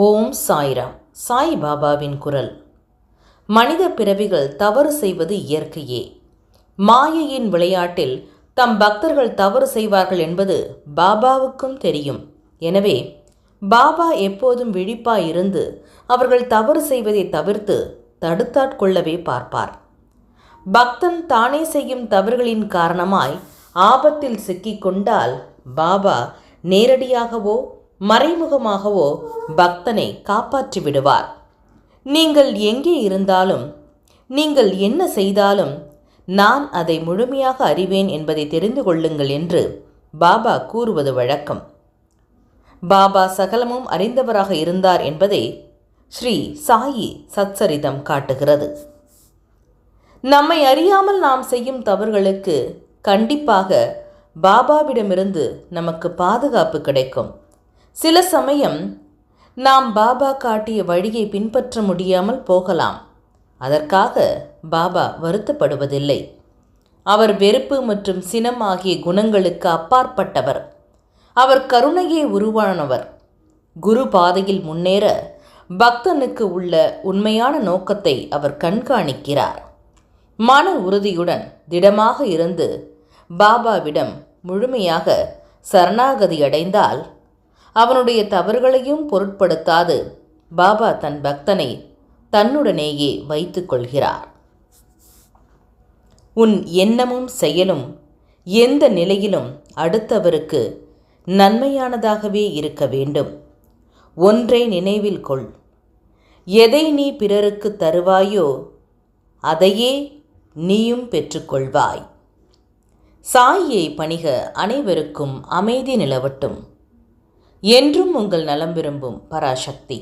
ஓம் சாய்ராம். சாய் பாபாவின் குரல். மனித பிறவிகள் தவறு செய்வது இயற்கையே. மாயையின் விளையாட்டில் தம் பக்தர்கள் தவறு செய்வார்கள் என்பது பாபாவுக்கும் தெரியும். எனவே பாபா எப்போதும் விழிப்பாயிருந்து அவர்கள் தவறு செய்வதை தவிர்த்து தடுத்தாட்கொள்ளவே பார்ப்பார். பக்தன் தானே செய்யும் தவறுகளின் காரணமாய் ஆபத்தில் சிக்கிக்கொண்டால் பாபா நேரடியாகவோ மறைமுகமாகவோ பக்தனை காப்பாற்றி விடுவார். நீங்கள் எங்கே இருந்தாலும், நீங்கள் என்ன செய்தாலும் நான் அதை முழுமையாக அறிவேன் என்பதை தெரிந்து கொள்ளுங்கள் என்று பாபா கூறுவது வழக்கம். பாபா சகலமும் அறிந்தவராக இருந்தார் என்பதை ஸ்ரீ சாயி சச்சரிதம் காட்டுகிறது. நம்மை அறியாமல் நாம் செய்யும் தவறுகளுக்கு கண்டிப்பாக பாபாவிடமிருந்து நமக்கு பாதுகாப்பு கிடைக்கும். சில சமயம் நாம் பாபா காட்டிய வழியை பின்பற்ற முடியாமல் போகலாம். அதற்காக பாபா வருத்தப்படுவதில்லை. அவர் வெறுப்பு மற்றும் சினம் ஆகிய குணங்களுக்கு அப்பாற்பட்டவர். அவர் கருணையே உருவானவர். குரு பாதையில் முன்னேற பக்தனுக்கு உள்ள உண்மையான நோக்கத்தை அவர் கண்காணிக்கிறார். மன உறுதியுடன் திடமாக இருந்து பாபாவிடம் முழுமையாக சரணாகதி அடைந்தால் அவனுடைய தவறுகளையும் பொருட்படுத்தாது பாபா தன் பக்தனை தன்னுடனேயே வைத்துக் கொள்கிறார். உன் எண்ணமும் செயலும் எந்த நிலையிலும் அடுத்தவருக்கு நன்மையானதாகவே இருக்க வேண்டும். ஒன்றை நினைவில் கொள், எதை நீ பிறருக்கு தருவாயோ அதையே நீயும் பெற்றுக்கொள்வாய். சாயை பணிக. அனைவருக்கும் அமைதி நிலவட்டும். என்றும் உங்கள் நலம் விரும்பும் பராசக்தி.